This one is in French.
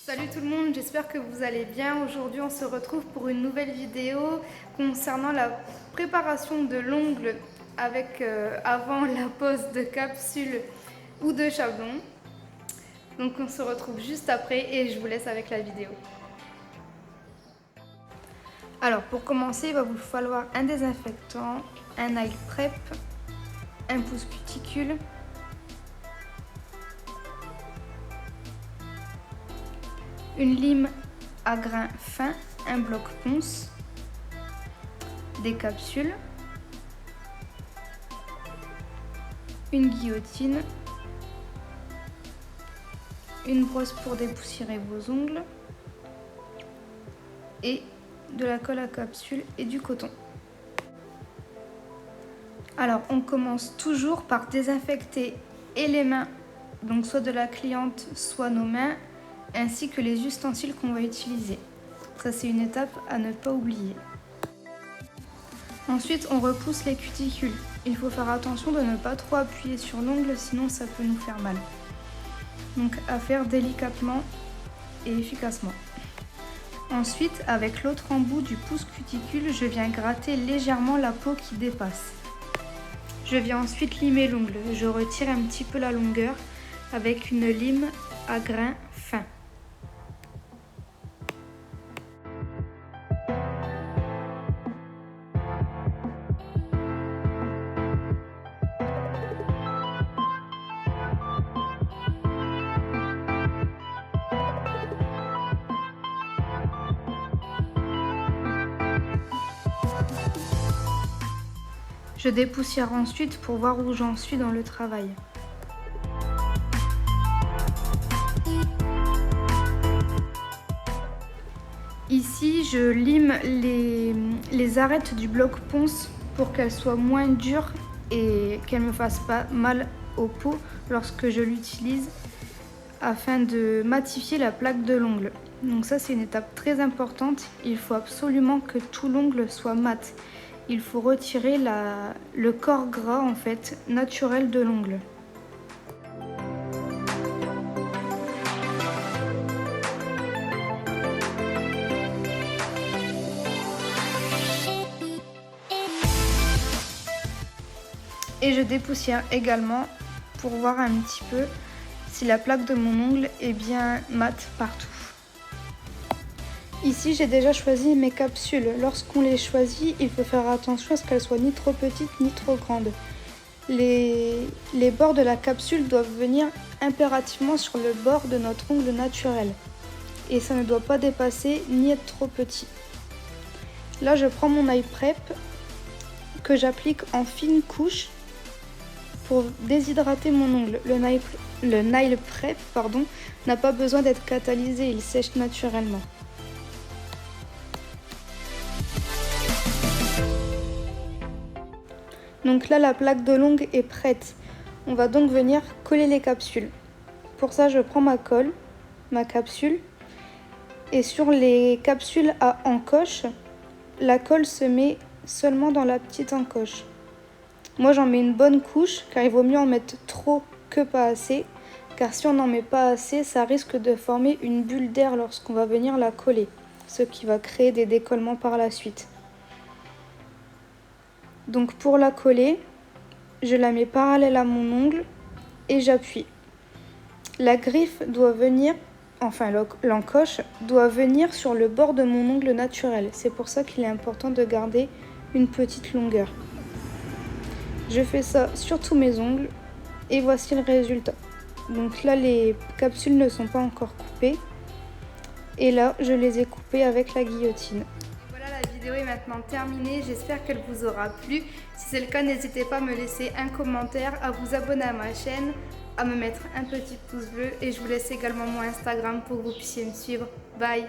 Salut tout le monde, j'espère que vous allez bien. Aujourd'hui on se retrouve pour une nouvelle vidéo concernant la préparation de l'ongle avec avant la pose de capsule ou de chablon. Donc on se retrouve juste après et je vous laisse avec la vidéo. Alors pour commencer, il va vous falloir un désinfectant, un nail prep, un pouce cuticule, une lime à grains fins, un bloc ponce, des capsules, une guillotine, une brosse pour dépoussiérer vos ongles et de la colle à capsule et du coton. Alors on commence toujours par désinfecter et les mains, donc soit de la cliente, soit nos mains, ainsi que les ustensiles qu'on va utiliser. Ça c'est une étape à ne pas oublier. Ensuite on repousse les cuticules. Il faut faire attention de ne pas trop appuyer sur l'ongle, sinon ça peut nous faire mal. Donc à faire délicatement et efficacement. Ensuite, avec l'autre embout du pouce cuticule, je viens gratter légèrement la peau qui dépasse. Je viens ensuite limer l'ongle. Je retire un petit peu la longueur avec une lime à grains fins. Je dépoussière ensuite pour voir où j'en suis dans le travail. Ici, je lime les arêtes du bloc ponce pour qu'elles soient moins dures et qu'elles ne me fassent pas mal aux peaux lorsque je l'utilise afin de matifier la plaque de l'ongle. Donc ça, c'est une étape très importante. Il faut absolument que tout l'ongle soit mat. Il faut retirer le corps gras en fait naturel de l'ongle. Et je dépoussière également pour voir un petit peu si la plaque de mon ongle est bien mate partout. Ici, j'ai déjà choisi mes capsules. Lorsqu'on les choisit, il faut faire attention à ce qu'elles soient ni trop petites ni trop grandes. Les bords de la capsule doivent venir impérativement sur le bord de notre ongle naturel. Et ça ne doit pas dépasser ni être trop petit. Là, je prends mon nail prep que j'applique en fine couche pour déshydrater mon ongle. Le nail prep n'a pas besoin d'être catalysé, il sèche naturellement. Donc là, la plaque de l'ongle est prête. On va donc venir coller les capsules. Pour ça, je prends ma colle, ma capsule, et sur les capsules à encoche, la colle se met seulement dans la petite encoche. Moi, j'en mets une bonne couche, car il vaut mieux en mettre trop que pas assez, car si on n'en met pas assez, ça risque de former une bulle d'air lorsqu'on va venir la coller, ce qui va créer des décollements par la suite. Donc pour la coller, je la mets parallèle à mon ongle et j'appuie. La griffe doit venir, enfin l'encoche doit venir sur le bord de mon ongle naturel. C'est pour ça qu'il est important de garder une petite longueur. Je fais ça sur tous mes ongles et voici le résultat. Donc là, les capsules ne sont pas encore coupées et là, je les ai coupées avec la guillotine. La vidéo est maintenant terminée, j'espère qu'elle vous aura plu. Si c'est le cas, n'hésitez pas à me laisser un commentaire, à vous abonner à ma chaîne, à me mettre un petit pouce bleu et je vous laisse également mon Instagram pour que vous puissiez me suivre. Bye!